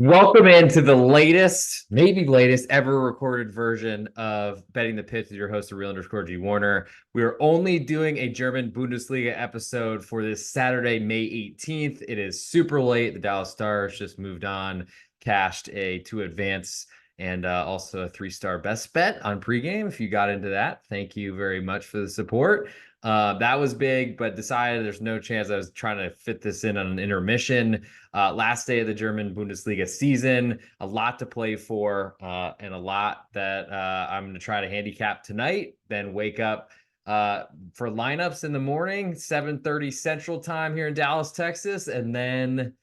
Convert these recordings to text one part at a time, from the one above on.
Welcome into the latest, maybe latest ever recorded version of Betting the Pitch with your host, the real underscore G Warner. We are only doing a German Bundesliga episode for this Saturday, May 18th. It is super late. The Dallas Stars just moved on, cashed a 2 advance and also a 3-star best bet on pregame. If you got into that, thank you very much for the support. That was big, but decided there's no chance. I was trying to fit this in on an intermission. Last day of the German Bundesliga season, a lot to play for, and a lot that I'm going to try to handicap tonight. Then wake up for lineups in the morning, 7:30 Central Time here in Dallas, Texas, and then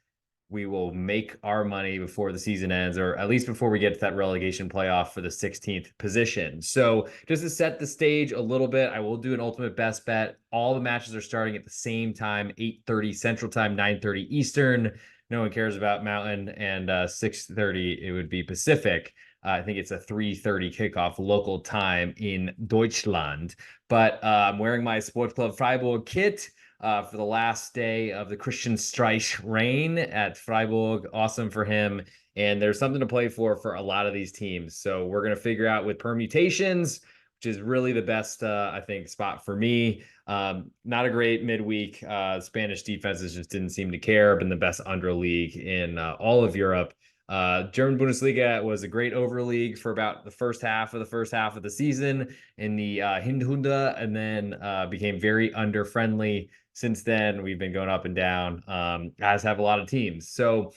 we will make our money before the season ends, or at least before we get to that relegation playoff for the 16th position. So just to set the stage a little bit, I will do an ultimate best bet. All the matches are starting at the same time, 8:30 Central Time, 9:30 Eastern. No one cares about Mountain, and 6:30 it would be Pacific. I think it's a 3:30 kickoff local time in Deutschland. But I'm wearing my Sports Club Freiburg kit for the last day of the Christian Streich reign at Freiburg. Awesome for him. And there's something to play for a lot of these teams. So we're going to figure out with permutations, which is really the best, I think, spot for me. Not a great midweek. Spanish defenses just didn't seem to care. Been the best under league in all of Europe. German Bundesliga was a great over league for about the first half of the season in the Hinrunde, and then became very under friendly. Since then, we've been going up and down, as have a lot of teams. So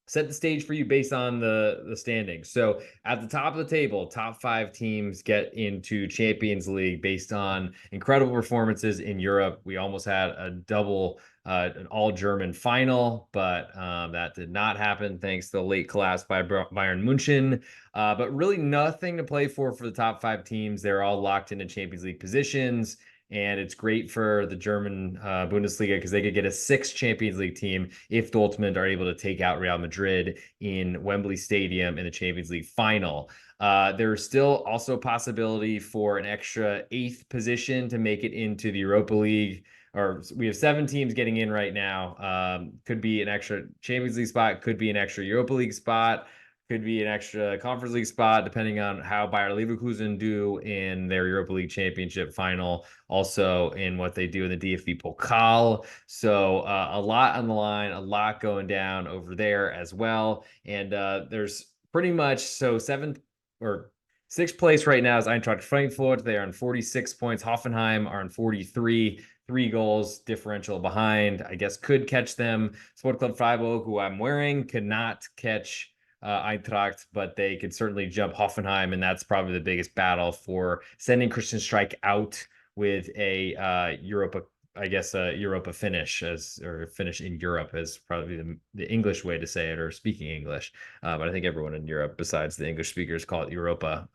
set the stage for you based on the standings. So at the top of the table, top 5 teams get into Champions League based on incredible performances in Europe. We almost had a double, an all-German final, but that did not happen thanks to the late collapse by Bayern Munchen. But really nothing to play for the top 5 teams. They're all locked into Champions League positions. And it's great for the German Bundesliga because they could get a 6th Champions League team if Dortmund are able to take out Real Madrid in Wembley Stadium in the Champions League final. There's still also a possibility for an extra 8th position to make it into the Europa League. Or we have 7 teams getting in right now. Could be an extra Champions League spot, could be an extra Europa League spot, could be an extra Conference League spot, depending on how Bayer Leverkusen do in their Europa League Championship final, also in what they do in the DFB Pokal. So a lot on the line, a lot going down over there as well. And there's pretty much, so 7th or 6th place right now is Eintracht Frankfurt. They are on 46 points. Hoffenheim are on 43. 3 goals differential behind. I guess could catch them. Sport Club Freiburg, who I'm wearing, could not catch Eintracht, but they could certainly jump Hoffenheim, and that's probably the biggest battle for sending Christian Streich out with a Europa, I guess, a Europa finish, or finish in Europe is probably the English way to say it, or speaking English. But I think everyone in Europe, besides the English speakers, call it Europa.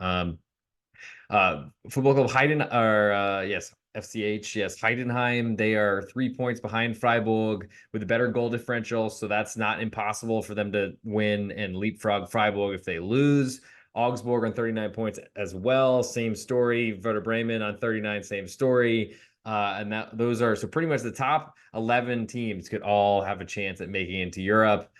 Football Club yes, FCH, yes, Heidenheim. They are 3 points behind Freiburg with a better goal differential, so that's not impossible for them to win and leapfrog Freiburg if they lose. Augsburg on 39 points as well, same story. Werder Bremen on 39, same story. And those are so pretty much the top 11 teams could all have a chance at making it into Europe.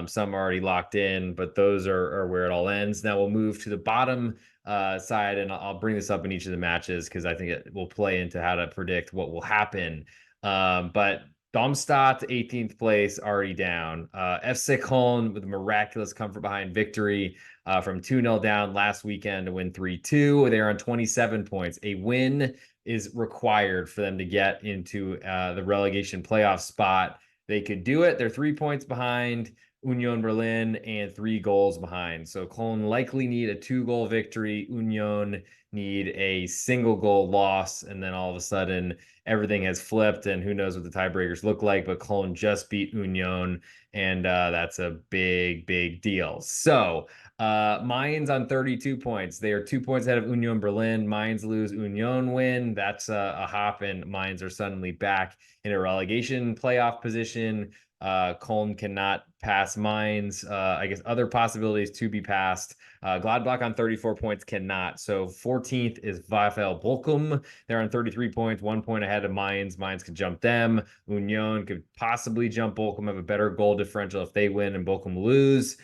Some are already locked in, but those are where it all ends. Now we'll move to the bottom side, and I'll bring this up in each of the matches because I think it will play into how to predict what will happen. But Darmstadt, 18th place, already down. FC Köln with a miraculous comfort behind victory from 2-0 down last weekend to win 3-2. They're on 27 points. A win is required for them to get into the relegation playoff spot. They could do it. They're 3 points behind Union Berlin and 3 goals behind. So Cologne likely need a 2-goal victory. Union need a single goal loss. And then all of a sudden, everything has flipped, and who knows what the tiebreakers look like. But Cologne just beat Union, and that's a big, big deal. So Mainz on 32 points. They are 2 points ahead of Union Berlin. Mainz lose, Union win. That's a hop, and Mainz are suddenly back in a relegation playoff position. Köln cannot pass Mainz. I guess other possibilities to be passed. Gladbach on 34 points cannot. So 14th is VfL Bochum. They're on 33 points, 1 point ahead of Mainz. Mainz could jump them. Union could possibly jump Bochum, have a better goal differential if they win and Bochum lose.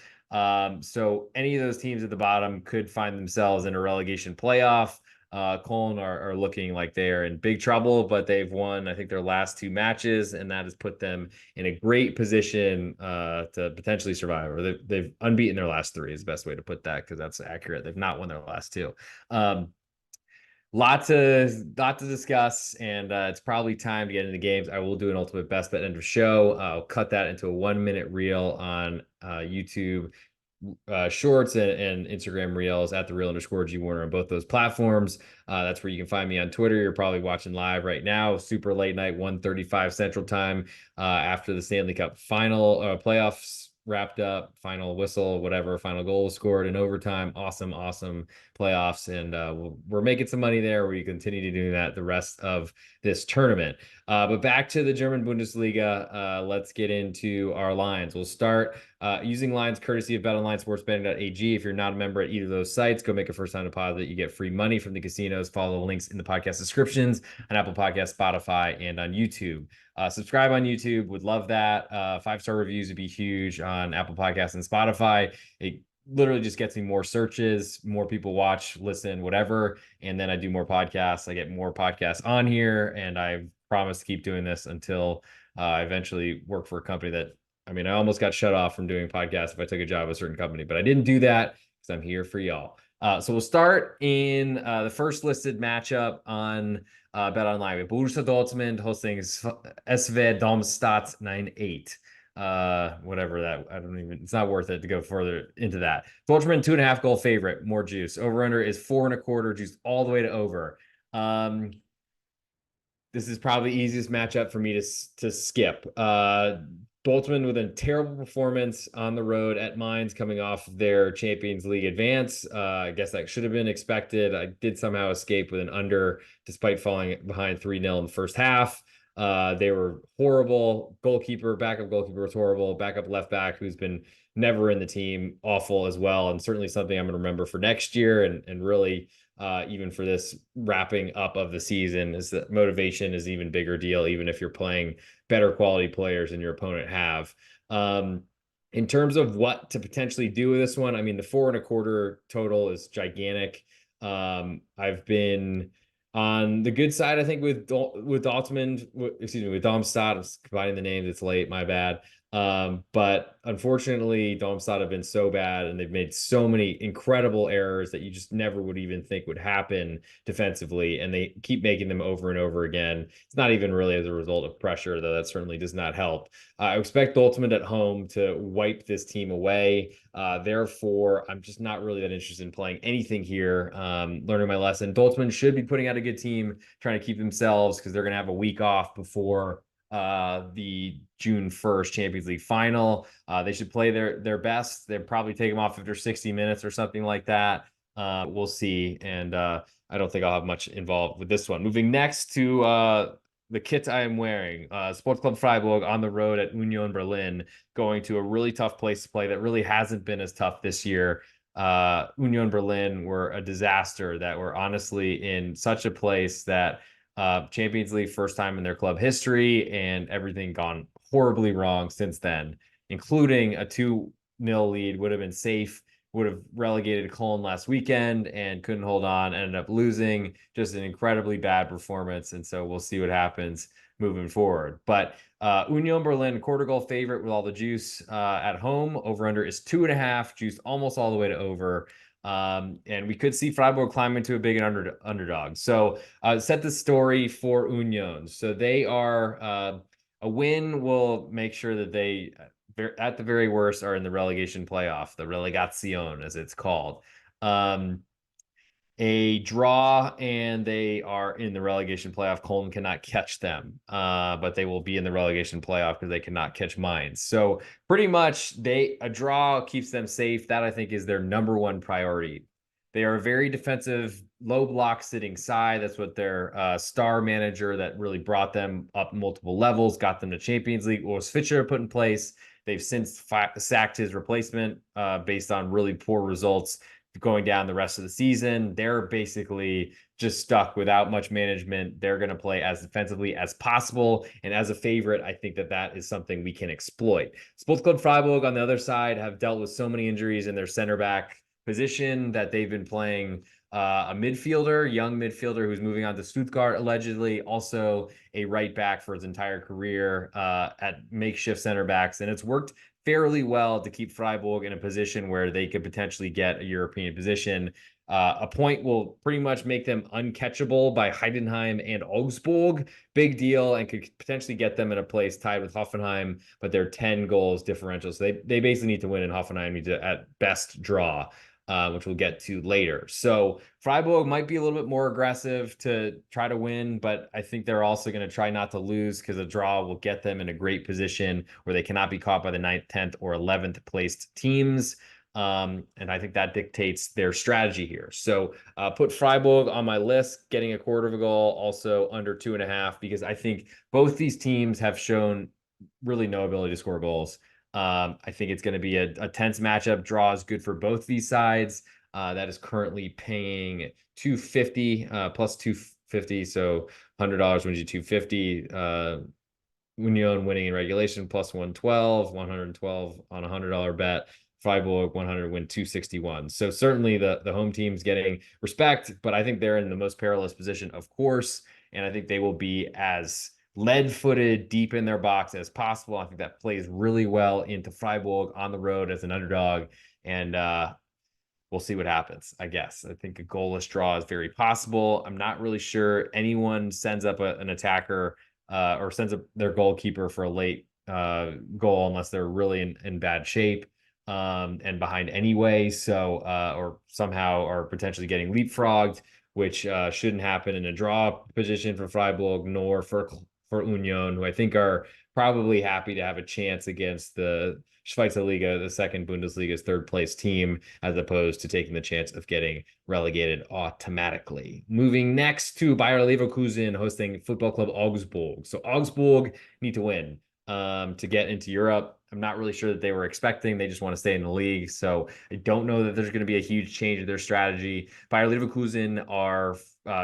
So any of those teams at the bottom could find themselves in a relegation playoff. Cologne are looking like they're in big trouble, but they've won, I think, their last 2 matches, and that has put them in a great position to potentially survive. Or they've unbeaten their last 3 is the best way to put that, because that's accurate. They've not won their last 2. Lot to discuss, and it's probably time to get into the games. I will do an ultimate best bet end of show. I'll cut that into a 1-minute reel on YouTube shorts and Instagram reels at the real_G Warner on both those platforms. That's where you can find me on Twitter. You're probably watching live right now, super late night, 1:35 Central Time, after the Stanley Cup final playoffs wrapped up, final whistle, whatever, final goal was scored in overtime. Awesome playoffs, and we're making some money there. We continue to do that the rest of this tournament. But back to the German Bundesliga, let's get into our lines. We'll start using lines courtesy of BetOnline, SportsBetting.ag. If you're not a member at either of those sites, go make a first-time deposit. You get free money from the casinos. Follow the links in the podcast descriptions on Apple Podcasts, Spotify, and on YouTube. Subscribe on YouTube. Would love that. 5-star reviews would be huge on Apple Podcasts and Spotify. It literally just gets me more searches, more people watch, listen, whatever. And then I do more podcasts. I get more podcasts on here, and I promise to keep doing this until I eventually work for a company that, I mean, I almost got shut off from doing podcasts if I took a job at a certain company, but I didn't do that because I'm here for y'all. So we'll start in the first listed matchup on BetOnline with Borussia Dortmund hosting SV Darmstadt 9-8. Whatever that, I don't even, it's not worth it to go further into that. Dortmund 2.5 goal favorite, more juice. Over under is 4.25, juice all the way to over. This is probably the easiest matchup for me to skip. Dortmund with a terrible performance on the road at Mainz, coming off their Champions League advance. I guess that should have been expected. I did somehow escape with an under, despite falling behind 3-0 in the first half. They were horrible. Backup goalkeeper was horrible. Backup left back, who's been never in the team, awful as well. And certainly something I'm going to remember for next year, and really even for this wrapping up of the season, is that motivation is an even bigger deal, even if you're playing better quality players than your opponent have. In terms of what to potentially do with this one, I mean, the 4.25 total is gigantic. I've been on the good side, I think, with Dortmund, with Darmstadt. I'm combining the names. It's late, my bad. But unfortunately, Darmstadt have been so bad, and they've made so many incredible errors that you just never would even think would happen defensively, and they keep making them over and over again. It's not even really as a result of pressure, though that certainly does not help. I expect Dortmund at home to wipe this team away. Therefore, I'm just not really that interested in playing anything here. Learning my lesson. Dortmund should be putting out a good team, trying to keep themselves, because they're going to have a week off before the June 1st Champions League final. They should play their best. They'll probably take them off after 60 minutes or something like that. We'll see. And I don't think I'll have much involved with this one. Moving next to the kit I am wearing. Sports Club Freiburg on the road at Union Berlin, going to a really tough place to play that really hasn't been as tough this year. Union Berlin were a disaster, that were honestly in such a place that Champions League first time in their club history, and everything gone horribly wrong since then, including a 2-0 lead would have been safe, would have relegated Cologne last weekend, and couldn't hold on, ended up losing. Just an incredibly bad performance, and so we'll see what happens moving forward. But Union Berlin, quarter goal favorite with all the juice at home. Over under is 2.5, juice almost all the way to over. And we could see Freiburg climb into a big underdog. So set the story for Union. So they are a win will make sure that they, at the very worst, are in the relegation playoff, the relegation as it's called. A draw and they are in the relegation playoff. Cologne cannot catch them, but they will be in the relegation playoff because they cannot catch Mainz. So pretty much a draw keeps them safe. That, I think, is their number one priority. They are a very defensive, low block sitting side. That's what their star manager that really brought them up multiple levels, got them to Champions League, Urs Fischer, put in place. They've since sacked his replacement based on really poor results. going down the rest of the season. They're basically just stuck without much management. They're going to play as defensively as possible. And as a favorite, I think that is something we can exploit. Sports Club Freiburg on the other side have dealt with so many injuries in their center back position that they've been playing a midfielder, young midfielder who's moving on to Stuttgart, allegedly, also a right back for his entire career at makeshift center backs. And it's worked fairly well to keep Freiburg in a position where they could potentially get a European position. A point will pretty much make them uncatchable by Heidenheim and Augsburg. Big deal, and could potentially get them in a place tied with Hoffenheim, but they're 10 goals differential. So they basically need to win, and Hoffenheim need to at best draw. Which we'll get to later. So Freiburg might be a little bit more aggressive to try to win, but I think they're also going to try not to lose because a draw will get them in a great position where they cannot be caught by the 9th, 10th, or 11th placed teams. And I think that dictates their strategy here. So put Freiburg on my list, getting a quarter of a goal, also under 2.5, because I think both these teams have shown really no ability to score goals. I think it's going to be a tense matchup. Draw is good for both these sides. That is currently paying 250 plus 250. So $100 wins you 250. Union winning in regulation plus 112, 112 on a $100 bet. Freiburg 100 win 261. So certainly the home team's getting respect, but I think they're in the most perilous position, of course. And I think they will be as lead-footed deep in their box as possible. I think that plays really well into Freiburg on the road as an underdog. And we'll see what happens, I guess. I think a goalless draw is very possible. I'm not really sure anyone sends up an attacker or sends up their goalkeeper for a late goal unless they're really in bad shape and behind anyway. So, or somehow are potentially getting leapfrogged, which shouldn't happen in a draw position for Freiburg, nor for Union, who I think are probably happy to have a chance against the Schweizer Liga, the second Bundesliga's third place team, as opposed to taking the chance of getting relegated automatically. Moving next to Bayer Leverkusen hosting Football Club Augsburg. So Augsburg need to win to get into Europe. I'm not really sure that they were expecting. They just want to stay in the league. So I don't know that there's going to be a huge change in their strategy. Bayer Leverkusen are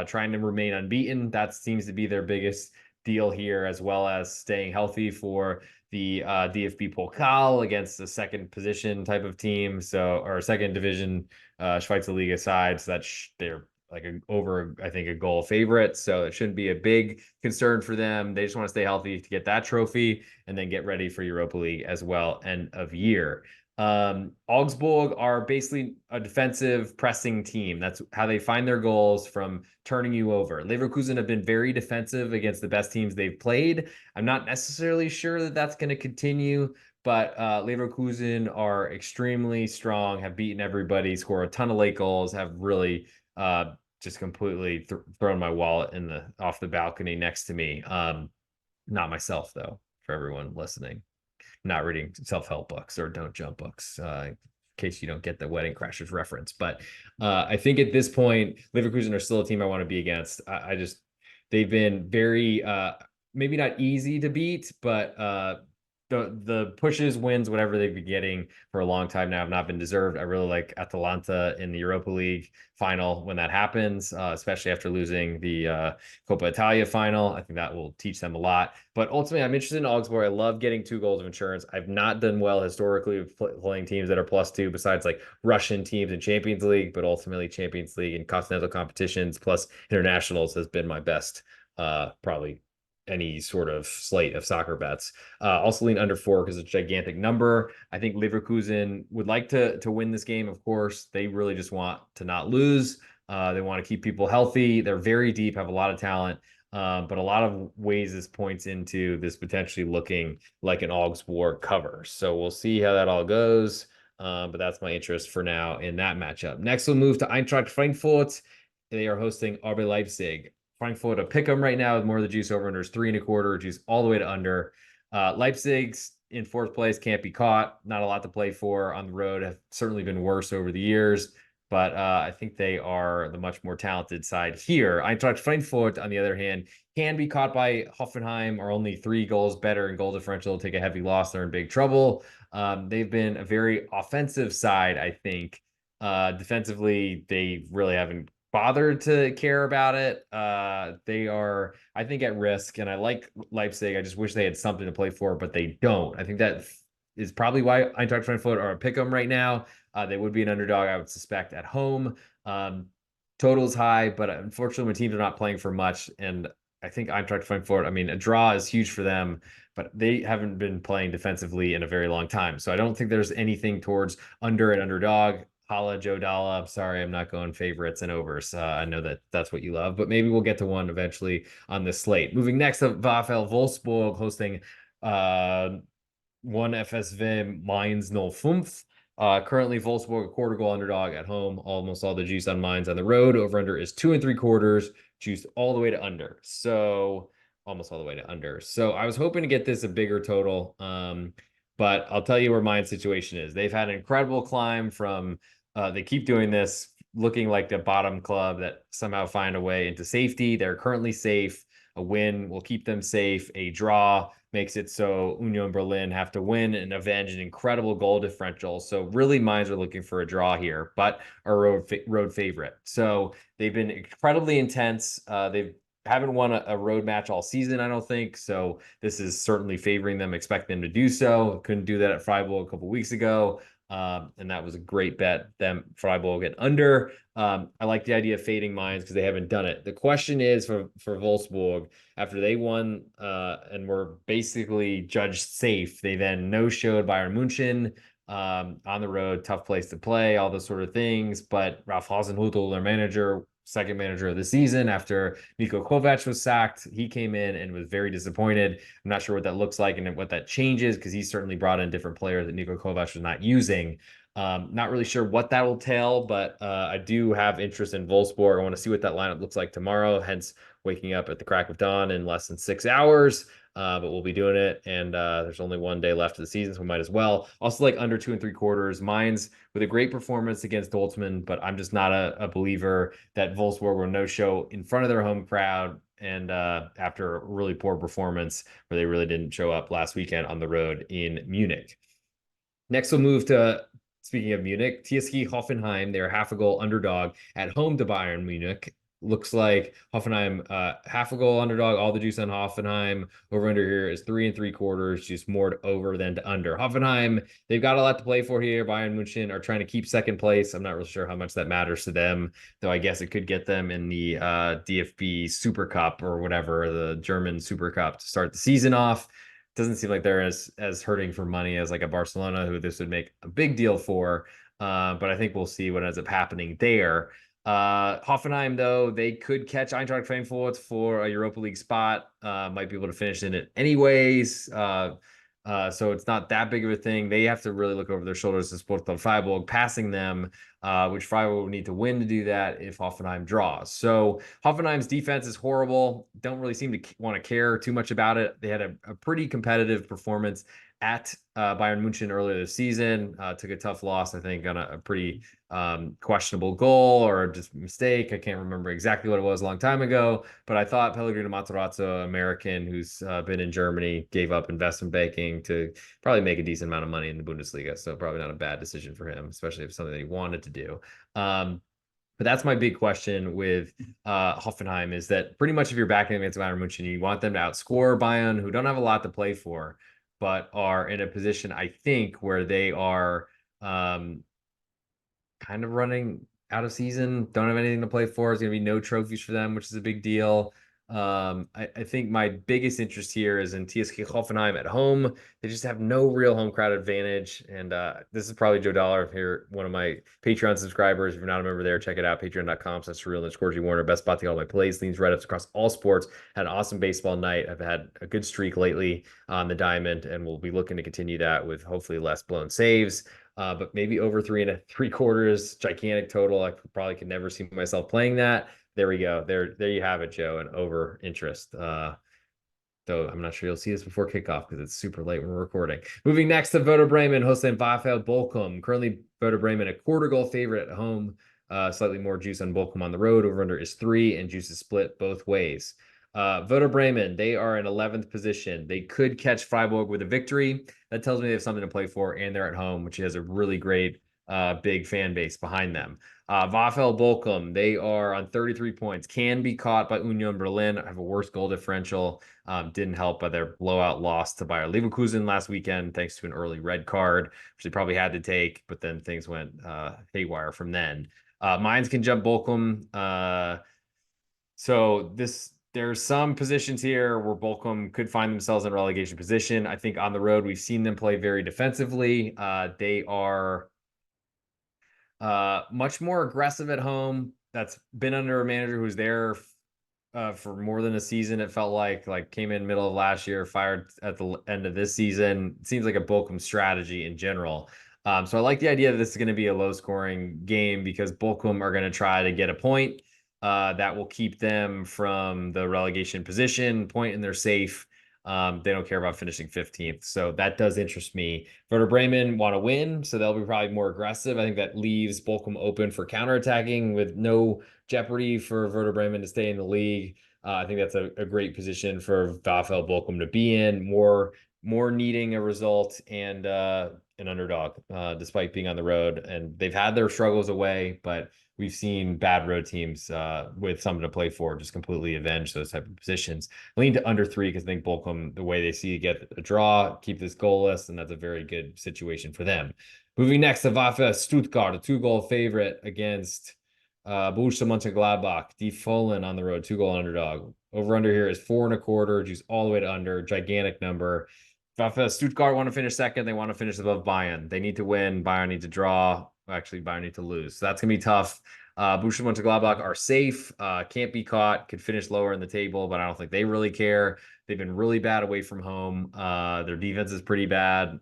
trying to remain unbeaten. That seems to be their biggest deal here, as well as staying healthy for the DFB Pokal against the second position type of team. So, or second division Schweizer Liga side. So they're like I think a goal favorite. So it shouldn't be a big concern for them. They just want to stay healthy to get that trophy and then get ready for Europa League as well, end of year. Augsburg are basically a defensive pressing team. That's how they find their goals, from turning you over. Leverkusen have been very defensive against the best teams they've played. I'm not necessarily sure that that's going to continue, but Leverkusen are extremely strong, have beaten everybody, score a ton of late goals, have really just completely thrown my wallet off the balcony next to me. Not myself, though, for everyone listening. Not reading self-help books or don't jump books, in case you don't get the Wedding Crashers reference. But I think at this point, Leverkusen are still a team I want to be against. They've been very, maybe not easy to beat, but the pushes, wins, whatever they've been getting for a long time now have not been deserved. I really like Atalanta in the Europa League final when that happens, especially after losing the Coppa Italia final. I think that will teach them a lot. But ultimately, I'm interested in Augsburg. I love getting 2 goals of insurance. I've not done well historically with playing teams that are +2, besides like Russian teams in Champions League, but ultimately Champions League and continental competitions plus internationals has been my best, probably any sort of slate of soccer bets. Also lean under 4 because it's a gigantic number. I think Leverkusen would like to win this game. Of course, they really just want to not lose. They want to keep people healthy. They're very deep, have a lot of talent. But a lot of ways this points into this potentially looking like an Augsburg cover. So we'll see how that all goes. But that's my interest for now in that matchup. Next, we'll move to Eintracht Frankfurt. They are hosting RB Leipzig. Frankfurt a pick 'em right now with more of the juice over unders 3.25, juice all the way to under. Leipzig's in 4th place, can't be caught. Not a lot to play for on the road. Have certainly been worse over the years, but I think they are the much more talented side here. Eintracht Frankfurt, on the other hand, can be caught by Hoffenheim, are only 3 goals better in goal differential. Take a heavy loss, they're in big trouble. They've been a very offensive side, I think. Defensively, they really haven't bothered to care about it. They are, I think, at risk, and I like Leipzig. I just wish they had something to play for, but they don't. I think that is probably why Eintracht Frankfurt are a pick 'em right now. They would be an underdog, I would suspect, at home. Total's high, but unfortunately, when teams are not playing for much, and I think Eintracht Frankfurt, I mean, a draw is huge for them, but they haven't been playing defensively in a very long time. So I don't think there's anything towards under and underdog. Hala, Joe Dalla. I'm sorry, I'm not going favorites and overs. I know that that's what you love, but maybe we'll get to one eventually on this slate. Moving next to VfL Wolfsburg hosting uh, 1 FSV Mainz 05. Currently, Wolfsburg a quarter goal underdog at home. Almost all the juice on Mainz on the road. Over under is 2 3/4. Juiced all the way to under. So almost all the way to under. So I was hoping to get this a bigger total. But I'll tell you where Mainz situation is. They've had an incredible climb from. They keep doing this, looking like the bottom club that somehow find a way into safety. They're currently safe. A win will keep them safe. A draw makes it so Union Berlin have to win and avenge an incredible goal differential. So really, Mainz are looking for a draw here, but a road favorite. So they've been incredibly intense. They haven't won a road match all season, I don't think. So this is certainly favoring them, expect them to do so. Couldn't do that at Freiburg a couple weeks ago. And that was a great bet. Them Freiburg get under. I like the idea of fading Mainz because they haven't done it. The question is for Wolfsburg, after they won and were basically judged safe, they then no-showed Bayern Munchen on the road, tough place to play, all those sort of things. But Ralf Hasenhüttl, their manager, second manager of the season after Niko Kovac was sacked, he came in and was very disappointed. I'm not sure what that looks like and what that changes because he certainly brought in different players that Niko Kovac was not using. Not really sure what that will tell, but I do have interest in Wolfsburg. I want to see what that lineup looks like tomorrow, hence waking up at the crack of dawn in less than 6 hours. But we'll be doing it, and there's only one day left of the season, so we might as well. Also, like under 2 3/4. Mainz with a great performance against Dortmund, but I'm just not a believer that Wolfsburg will no show in front of their home crowd. And after a really poor performance where they really didn't show up last weekend on the road in Munich. Next, we'll move to, speaking of Munich, TSG Hoffenheim. They're half a goal underdog at home to Bayern Munich. Looks like Hoffenheim half a goal underdog. All the juice on Hoffenheim. Over under here is 3 3/4. Just more to over than to under. Hoffenheim, they've got a lot to play for here. Bayern Munich are trying to keep second place. I'm not really sure how much that matters to them, though I guess it could get them in the DFB Super Cup or whatever, the German Super Cup to start the season off. Doesn't seem like they're as hurting for money as like a Barcelona, who this would make a big deal for. But I think we'll see what ends up happening there. Hoffenheim, though, they could catch Eintracht Frankfurt for a Europa League spot. Might be able to finish in it anyways. So it's not that big of a thing. They have to really look over their shoulders to Sporting Freiburg, passing them, which Freiburg would need to win to do that if Hoffenheim draws. So Hoffenheim's defense is horrible. Don't really seem to want to care too much about it. They had a pretty competitive performance at Bayern Munich earlier this season. Took a tough loss, I think, on a pretty questionable goal or just mistake. I can't remember exactly what it was a long time ago, but I thought Pellegrino Matarazzo, American, who's been in Germany, gave up investment banking to probably make a decent amount of money in the Bundesliga. So probably not a bad decision for him, especially if it's something that he wanted to do. But that's my big question with Hoffenheim is that pretty much if you're backing against Bayern Munich, you want them to outscore Bayern, who don't have a lot to play for, but are in a position, I think, where they are kind of running out of season, don't have anything to play for. There's going to be no trophies for them, which is a big deal. I think my biggest interest here is in TSG Hoffenheim at home. They just have no real home crowd advantage. And this is probably Joe Dollar here, one of my Patreon subscribers. If you're not a member there, check it out. Patreon.com/Real_G Warner. Best spot to get all my plays, leans, write-ups across all sports. Had an awesome baseball night. I've had a good streak lately on the diamond, and we'll be looking to continue that with hopefully less blown saves. But maybe over 3 3/4, gigantic total. I probably could never see myself playing that. There we go. There you have it, Joe. An over interest. Though I'm not sure you'll see this before kickoff because it's super late when we're recording. Moving next to Werder Bremen, hosting VfL Bochum. Currently, Werder Bremen a quarter goal favorite at home. Slightly more juice on Bochum on the road. Over under is 3, and juice is split both ways. Werder Bremen, they are in 11th position. They could catch Freiburg with a victory. That tells me they have something to play for, and they're at home, which has a really great big fan base behind them. VfL Bochum, they are on 33 points, can be caught by Union Berlin, have a worse goal differential. Didn't help by their blowout loss to Bayer Leverkusen last weekend, thanks to an early red card, which they probably had to take, but then things went haywire from then. Mainz can jump Bochum. So there's some positions here where Bochum could find themselves in a relegation position. I think on the road, we've seen them play very defensively. They are much more aggressive at home. That's been under a manager who's there for more than a season. It felt like came in middle of last year, fired at the end of this season. It seems like a Bochum strategy in general. So I like the idea that this is going to be a low scoring game because Bochum are going to try to get a point that will keep them from the relegation position, point, and they're safe. They don't care about finishing 15th. So that does interest me. Werder Bremen want to win, so they'll be probably more aggressive. I think that leaves Bochum open for counterattacking with no jeopardy for Werder Bremen to stay in the league. I think that's a great position for VfL Bochum to be in. More needing a result and an underdog, despite being on the road. And they've had their struggles away, but we've seen bad road teams with something to play for just completely avenge those type of positions. I lean to under 3 because I think Bochum, the way they see get a draw, keep this goalless, and that's a very good situation for them. Moving next to VfL Stuttgart, a 2-goal favorite against Borussia Mönchengladbach. Die Fohlen on the road, 2-goal underdog. Over under here is 4.25. Juice all the way to under. Gigantic number. VfL Stuttgart want to finish second. They want to finish above Bayern. They need to win. Bayern need to draw. Actually, Bayern need to lose. So that's going to be tough. Borussia Mönchengladbach are safe. Can't be caught. Could finish lower in the table, but I don't think they really care. They've been really bad away from home. Their defense is pretty bad.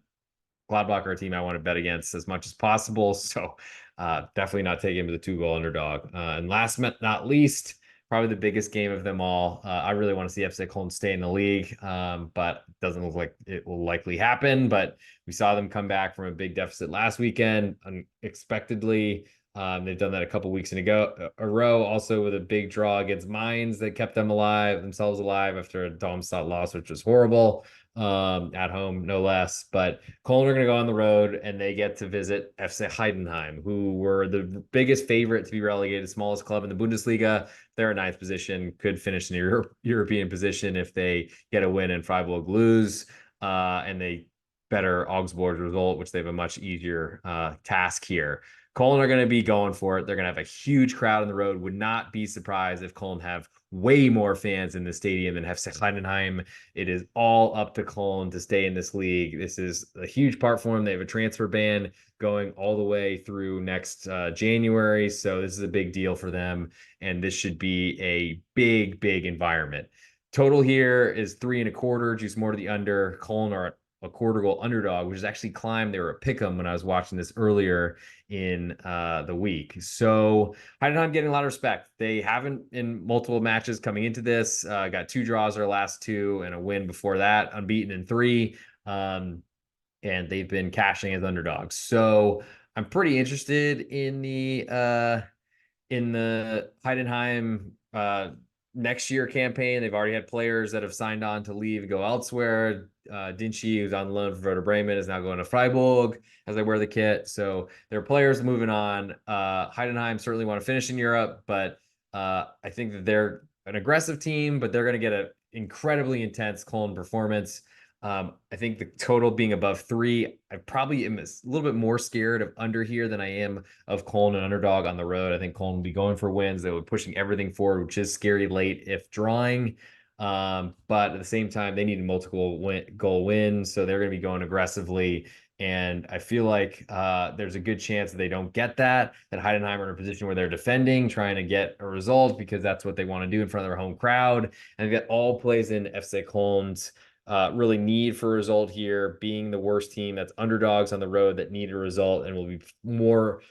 Gladbach are a team I want to bet against as much as possible. So definitely not taking him to the 2-goal underdog. And last but not least, probably the biggest game of them all. I really want to see FC Cologne stay in the league, but it doesn't look like it will likely happen. But we saw them come back from a big deficit last weekend unexpectedly. They've done that a couple weeks in a row, also with a big draw against Mainz that kept themselves alive after a Darmstadt loss, which was horrible, at home, no less. But Cologne are going to go on the road and they get to visit FC Heidenheim, who were the biggest favorite to be relegated, smallest club in the Bundesliga. They're in 9th position, could finish in a European position if they get a win and Freiburg lose, and they better Augsburg's result, which they have a much easier task here. Cologne are going to be going for it. They're going to have a huge crowd on the road. Would not be surprised if Cologne have way more fans in the stadium than FC Heidenheim. It is all up to Cologne to stay in this league. This is a huge part for them. They have a transfer ban going all the way through next January. So this is a big deal for them. And this should be a big, big environment. Total here is 3.25. Juice more to the under. Cologne are a quarter goal underdog, which has actually climbed. They were a pick 'em when I was watching this earlier in the week. So Heidenheim getting a lot of respect. They haven't in multiple matches coming into this. Got 2 draws their last 2 and a win before that, unbeaten in 3. And they've been cashing as underdogs. So I'm pretty interested in the Heidenheim next year campaign. They've already had players that have signed on to leave and go elsewhere. Dinci, who's on loan for Werder Bremen, is now going to Freiburg as they wear the kit. So there are players moving on. Heidenheim certainly want to finish in Europe, but I think that they're an aggressive team, but they're going to get an incredibly intense Cologne performance. I think the total being above 3, I probably am a little bit more scared of under here than I am of Cologne and underdog on the road. I think Cologne will be going for wins. They will be pushing everything forward, which is scary late if drawing. But at the same time, they need a multiple goal win, so they're going to be going aggressively. And I feel like there's a good chance that they don't get that Heidenheim are in a position where they're defending, trying to get a result because that's what they want to do in front of their home crowd. And that all plays in FC Cologne's really need for a result here, being the worst team that's underdogs on the road that need a result and will be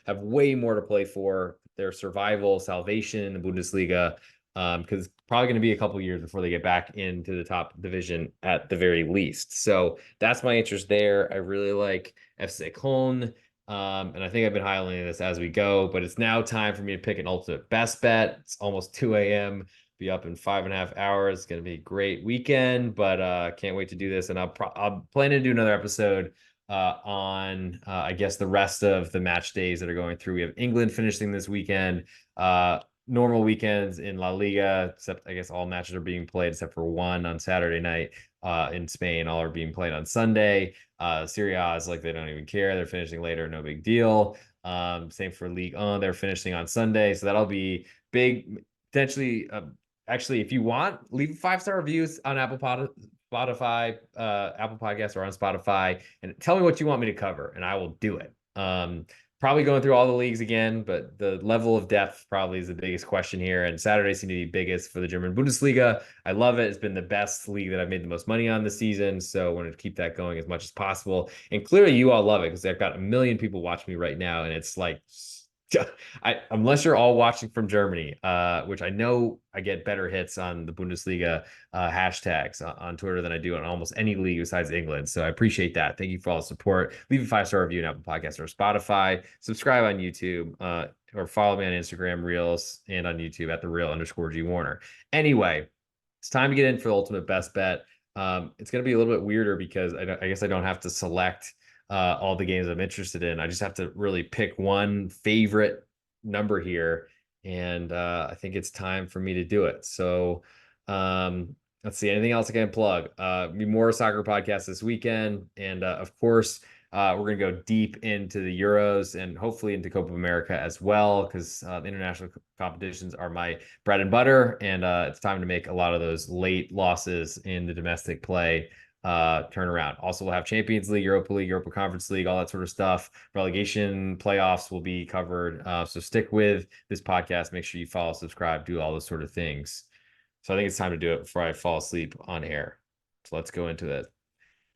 have way more to play for their survival, salvation in the Bundesliga, because it's probably going to be a couple years before they get back into the top division at the very least. So that's my interest there. I really like FC Cologne. And I think I've been highlighting this as we go, but it's now time for me to pick an ultimate best bet. It's almost 2 a.m. Be up in 5.5 hours. It's going to be a great weekend, but can't wait to do this. And I'll plan to do another episode on I guess the rest of the match days that are going through. We have England finishing this weekend. Normal weekends in La Liga, except I guess all matches are being played except for one on Saturday night. In Spain, all are being played on Sunday. Serie A is like they don't even care. They're finishing later, no big deal. Same for League On. They're finishing on Sunday, so that'll be big. Potentially, actually, if you want, leave 5-star reviews on Spotify, Apple Podcasts, or on Spotify, and tell me what you want me to cover, and I will do it. Probably going through all the leagues again, but the level of depth probably is the biggest question here. And Saturday seemed to be biggest for the German Bundesliga. I love it. It's been the best league that I've made the most money on this season. So I wanted to keep that going as much as possible. And clearly you all love it because I've got a million people watching me right now. And it's like, unless you're all watching from Germany, which I know I get better hits on the Bundesliga hashtags on Twitter than I do on almost any league besides England. So I appreciate that. Thank you for all the support. Leave a 5-star review on Apple Podcasts or Spotify. Subscribe on YouTube or follow me on Instagram Reels and on YouTube at @the_real_G Warner. Anyway, it's time to get in for the ultimate best bet. It's going to be a little bit weirder because I guess I don't have to select all the games I'm interested in. I just have to really pick one favorite number here. And I think it's time for me to do it. So let's see. Anything else I can plug? Be more soccer podcasts this weekend. And of course, we're going to go deep into the Euros and hopefully into Copa America as well, because the international competitions are my bread and butter. And it's time to make a lot of those late losses in the domestic play turn around. Also, we'll have Champions League, Europa League, Europa Conference League, all that sort of stuff. Relegation playoffs will be covered. So stick with this podcast. Make sure you follow, subscribe, do all those sort of things. So I think it's time to do it before I fall asleep on air. So let's go into it.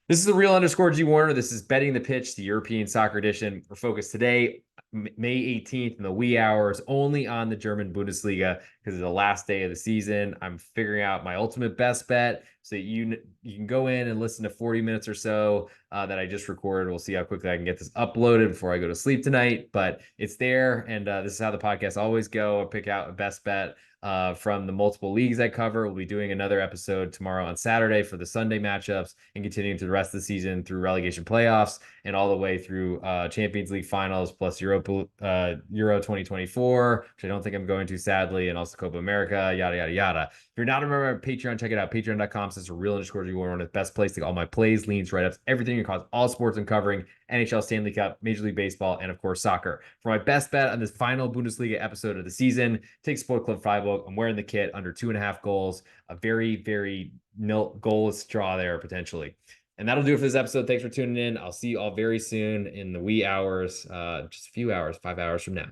This is the _G Warner. This is Betting the Pitch, the European Soccer Edition. We're focused today, May 18th, in the wee hours, only on the German Bundesliga because it's the last day of the season. I'm figuring out my ultimate best bet so that you can go in and listen to 40 minutes or so that I just recorded. We'll see how quickly I can get this uploaded before I go to sleep tonight, but it's there, and this is how the podcasts always go. I'll pick out a best bet from the multiple leagues I cover. We'll be doing another episode tomorrow on Saturday for the Sunday matchups and continuing to the rest of the season through relegation playoffs and all the way through Champions League finals plus Euro 2024, which I don't think I'm going to, sadly, and also Copa America, yada, yada, yada. If you're not a member of Patreon, check it out. Patreon.com/real_G Warner. One of the best place to get all my plays, leans, write-ups, everything across all sports I'm covering: NHL, Stanley Cup, Major League Baseball, and of course soccer. For my best bet on this final Bundesliga episode of the season, take Sport Club Freiburg. I'm wearing the kit, under 2.5 goals. A very, very goalless draw there potentially. And that'll do it for this episode. Thanks for tuning in. I'll see you all very soon in the wee hours, just a few hours, 5 hours from now.